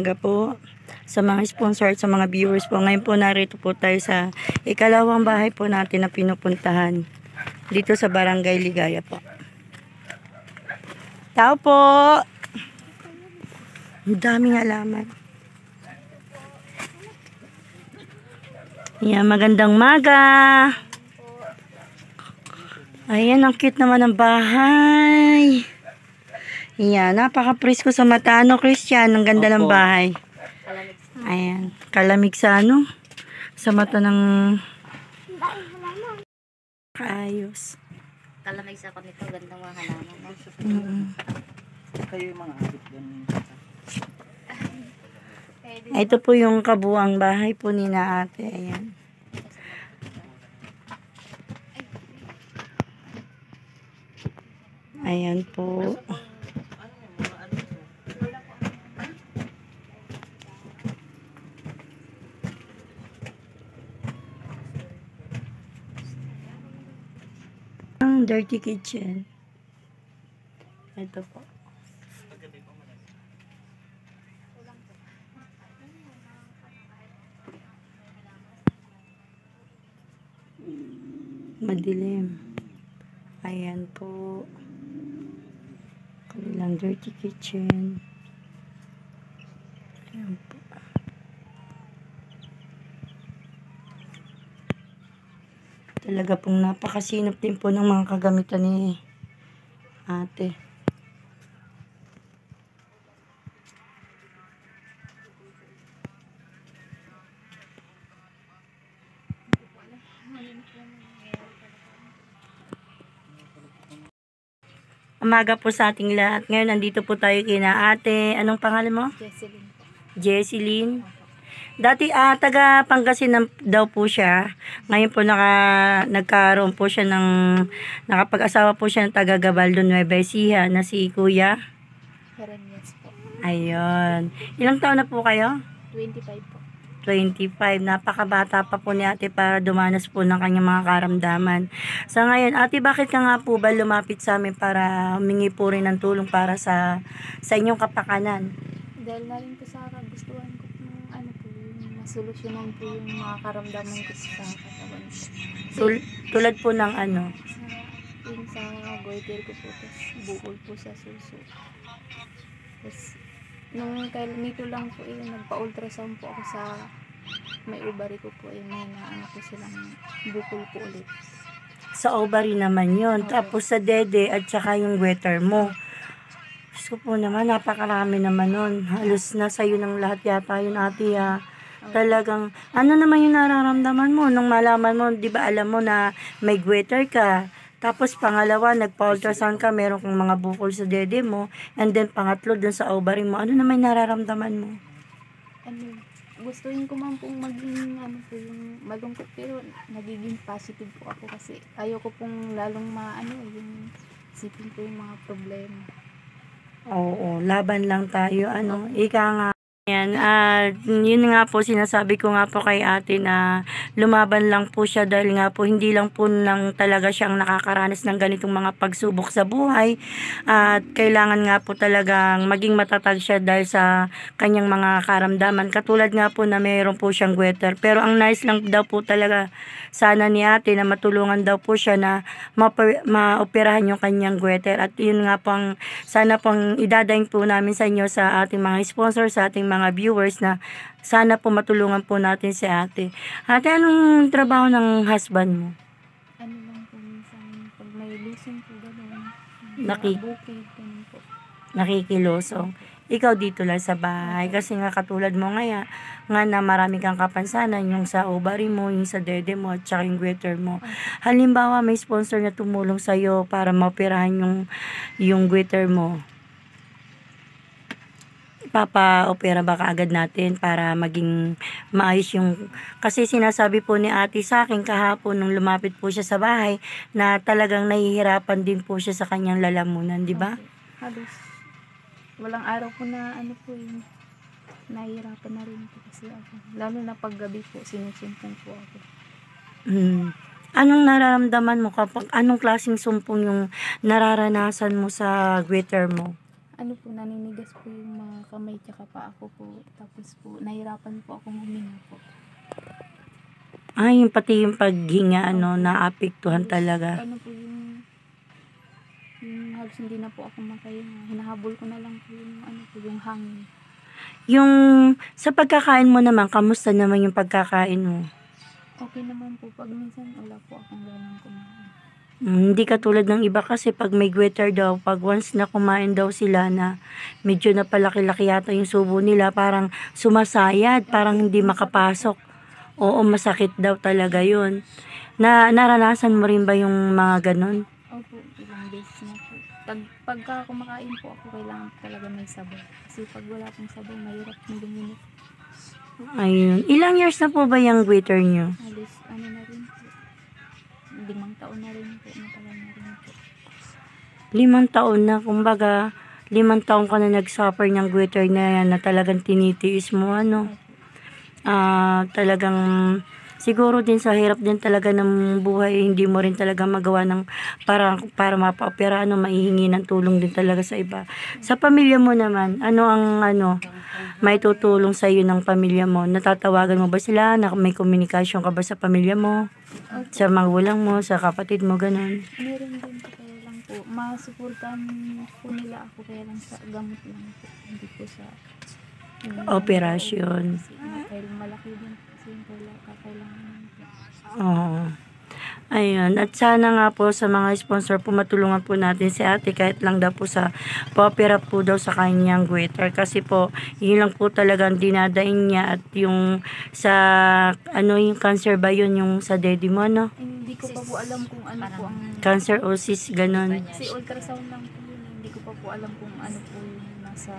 umaga po sa mga sponsor at sa mga viewers po. Ngayon po narito po tayo sa ikalawang bahay po natin na pinupuntahan dito sa Barangay Ligaya po. Tao po! Ang daming halaman. Yan, magandang maga! Ayan, ang cute naman ng bahay. Yan, napaka-presko sa mata. Ano, Christian? Ang ganda ng bahay. Ayan, kalamig sa ano? Sa mata ng kaayos. Kalamig sa nito, gandang mga halaman. Kayo yung mga abit doon. Ito po yung kabuang bahay po ni na ate. Ayan. Ayan po. Ang dirty kitchen. Ito po. Madilim. Ayan po. Kanilang dirty kitchen. Ayan po. Talaga pong napakasinop din po ng mga kagamitan ni ate. Umaga po sa ating lahat. Ngayon nandito po tayo kina ate. Anong pangalan mo? Jesseline po. Jesseline. Dati taga Pangasinan daw po siya. Ngayon po nagkaroon po siya ng nakapag-asawa po siya ng taga Gabaldo Nueva Ecija na si Kuya Jeremias po. Ayun. Ilang taon na po kayo? 25 po. 25. Napakabata pa po ni ate para dumanas po ng kanyang mga karamdaman. Sa ngayon, ate, bakit ka nga po ba lumapit sa amin para humingi po rin ng tulong para sa inyong kapakanan? Dahil na rin po sa kagustuhan ko ng ano po, yung masolusyonan po yung mga karamdaman ko sa katawan ko. Tulad po ng ano? Yung sa goiter ko po, tapos bukol po sa suso. Tapos, nito lang po nagpa-ultrasound po ako sa may ovary ko po, may naano po silang bukol po ulit. Sa ovary naman yun. Okay. Tapos sa dede at saka yung goiter mo. So po naman, napakarami naman nun. Halos nasa iyo ng lahat yata yun, ate. Talagang, ano naman yung nararamdaman mo nung malaman mo, di ba alam mo na may goiter ka. Tapos pangalawa, nagpa-ultrasound ka, meron kang mga bukol sa dede mo. And then pangatlo, dun sa ovary mo. Ano naman yung nararamdaman mo? Gustuin ko man pong maging yung malungkot, pero nagiging positive po ako kasi ayoko pong lalong yung isipin ko yung mga problema. Oo, laban lang tayo. Ika nga. Yan, yun nga po, sinasabi ko nga po kay ate na lumaban lang po siya dahil nga po hindi lang po lang talaga siyang nakakaranas ng ganitong mga pagsubok sa buhay at kailangan nga po talagang maging matatag siya dahil sa kanyang mga karamdaman. Katulad nga po na mayroon po siyang goiter, pero ang nice lang daw po talaga sana ni ate na matulungan daw po siya na maoperahan yung kanyang goiter at yun nga pong sana pong idadaing po namin sa inyo sa ating mga sponsor, sa ating mga viewers na sana po matulungan po natin si ate. Ate, anong trabaho ng husband mo? Ano lang po minsan pag may lusong po gano'n. Bukid, ganun po. Nakikilosong. Ikaw dito lang sa bahay kasi nga katulad mo nga na marami kang kapansanan yung sa ovary mo, yung sa dede mo at saka yung goiter mo. Halimbawa may sponsor na tumulong sa iyo para maoperahan yung goiter mo. Papa-opera ba kaagad natin para maging maayos yung... Kasi sinasabi po ni ate sa akin kahapon nung lumapit po siya sa bahay na talagang nahihirapan din po siya sa kanyang lalamunan, di ba? Okay. Halos walang araw po na yung nahihirapan na rin po kasi ako. Lalo na paggabi po, sinusumpong po ako. Anong nararamdaman mo kapag anong klaseng sumpong yung nararanasan mo sa goiter mo? ano po, naninigas po yung mga kamay tsaka pa ako po. Tapos po, nahirapan po akong huminga po. Yung pati yung paghinga, naapektuhan Halos, talaga. ano po yung halos hindi na po ako makahinga. Hinahabol ko na lang po yung hangin. Yung sa pagkakain mo naman, kamusta naman yung pagkakain mo? Okay naman po. Pag minsan, wala po akong ganang kumain. Hindi katulad ng iba kasi pag may goiter daw, pag once na kumain daw sila na medyo napalaki-laki yata yung subo nila, parang sumasayad, parang hindi makapasok. Oo, masakit daw talaga yun. Naranasan mo rin ba yung mga ganun? Opo, ilang beses na po. Pagka kumakain po ako, kailangan talaga may sabaw. Kasi pag wala pong sabaw, mahirap na luminit. Ayun. Ilang years na po ba yung goiter nyo? Halos, na rin po. 5 taon na rin po. Matagal na rin po. 5 taon na, kumbaga, 5 taon ka na nag-suffer ng goiter na yan na talagang tinitiis mo, Opo. Talagang siguro din sa hirap din talaga ng buhay, hindi mo rin talaga magawa ng para mapa-opera, maihingi ng tulong din talaga sa iba. Sa pamilya mo naman, ano ang may tutulong sa iyo ng pamilya mo? Natatawagan mo ba sila? May komunikasyon ka ba sa pamilya mo? Opo. Sa magulang mo, sa kapatid mo, ganun? Meron din po, kaya lang po. Masuportahan po nila ako, kaya lang sa gamot lang po. Hindi po sa Operasyon. Kasi malaki din kasi yung kakailangan po. Oo. Ayun. At sana nga po sa mga sponsor po, matulungan po natin si ate kahit lang daw po sa pa-opera po daw sa kanyang goiter. Kasi po, yun lang po talagang dinadaing niya at yung sa, yung cancer ba yun, yung sa daddy mo, Hindi ko pa po alam kung ano po ang... Cancer o cyst, ganun. Kasi ultrasound lang po yun. Hindi ko pa po alam kung ano po yung nasa...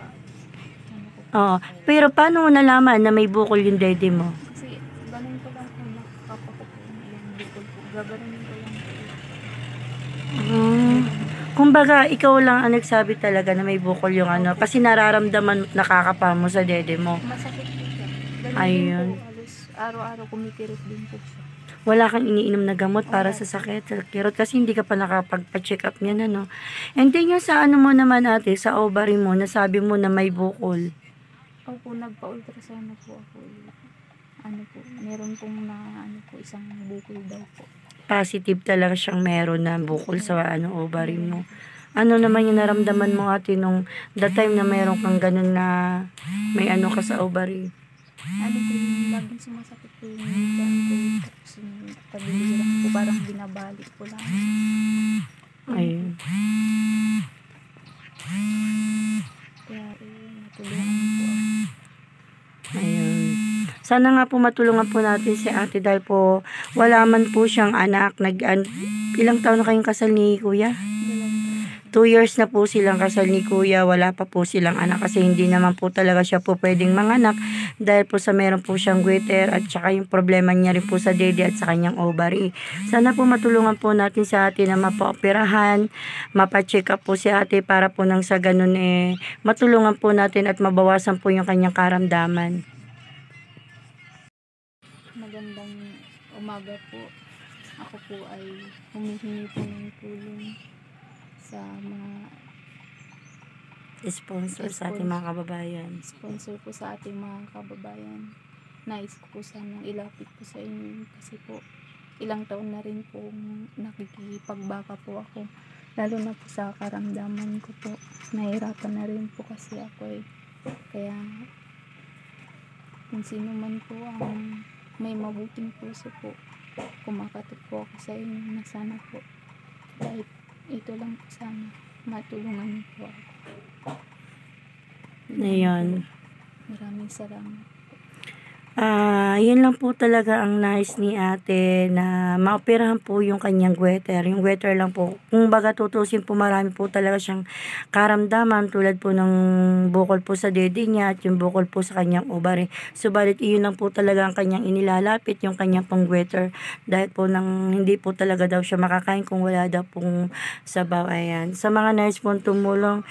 Oo. Pero paano mo nalaman na may bukol yung daddy mo? Kasi ganun ko lang po, nakapapa ko po yung bukol po. Gaganunin ko lang po. Kumbaga, ikaw lang ang nagsabi talaga na may bukol yung kasi nararamdaman at nakakapa mo sa dede mo. Masakit po siya. Ganun Ayun. din po, halos araw-araw kumikirot din po siya. Wala kang iniinom na gamot para sa sakit, sa kirot, kasi hindi ka pa nakapagpa-check up niyan, And then yung sa mo naman ate, sa ovary mo, nasabi mo na may bukol. Opo, nagpa-ultrasound na po ako. Meron pong isang bukol daw po. Positive talaga siyang meron na bukol sa ovary mo. Ano naman yung naramdaman mo ate nung the time na meron kang ganun na may ka sa ovary? Yung laging sumasakit po yung nipon ko. Tapos yung tagilid lang po, parang binabalik ko lang. Ayun. Kaya natulungan po ako. Ayun. Sana nga po matulungan po natin si ate dahil po wala man po siyang anak. Ilang taon na kayong kasal ni kuya? 2 years na po silang kasal ni kuya, wala pa po silang anak kasi hindi naman po talaga siya po pwedeng manganak dahil po sa meron po siyang goiter at saka yung problema niya rin po sa dede at sa kanyang ovary. Sana po matulungan po natin si ate na mapaoperahan, mapacheck up po si ate para po nang sa ganun matulungan po natin at mabawasan po yung kanyang karamdaman. Magandang umaga po. Ako po ay humihingi po ng tulong sa mga Sponsor sa ating mga kababayan. sponsor po sa ating mga kababayan. Nais ko po sanang ilapit po sa inyo kasi po ilang taon na rin po nakikipagbaka po ako. Lalo na po sa karamdaman ko po. Nahirapan na rin po kasi ako Kaya kung sino man po ang may mabuting puso po, kumakatok po ako sa inyo na sana po kahit ito lang po sana matulungan niyo po ako. Ayun. Maraming salamat. Yun lang po talaga ang nais ni ate na maoperahan po yung kanyang goiter. Yung goiter lang po. Kung baga tutusin po, marami po talaga siyang karamdaman tulad po ng bukol po sa dede niya at yung bukol po sa kanyang ovary. Subalit iyon lang po talaga ang kanyang inilalapit, yung kanyang pang goiter. Dahil po hindi po talaga daw siya makakain kung wala daw pong sabaw. Ayan. Sa mga nais po tumulong,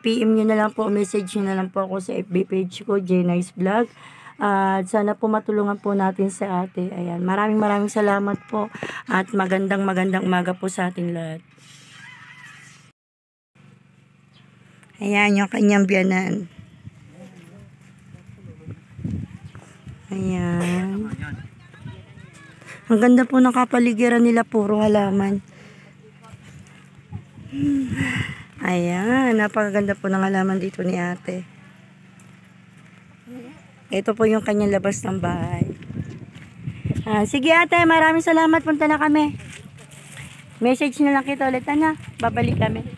PM nyo na lang po, message nyo na lang po ako sa FB page ko, J-Nice Vlog. At sana po matulungan po natin sa ate. Ayan. Maraming salamat po. At magandang umaga po sa ating lahat. Ayan, yung kanyang biyanan. Ayan. Ang ganda po ng kapaligiran nila, puro halaman. Ayan, napakaganda po ng halaman dito ni ate. Ito po yung kanyang labas ng bahay. Sige ate, maraming salamat. Punta na kami. Message na lang kita ulit na. Babalik kami.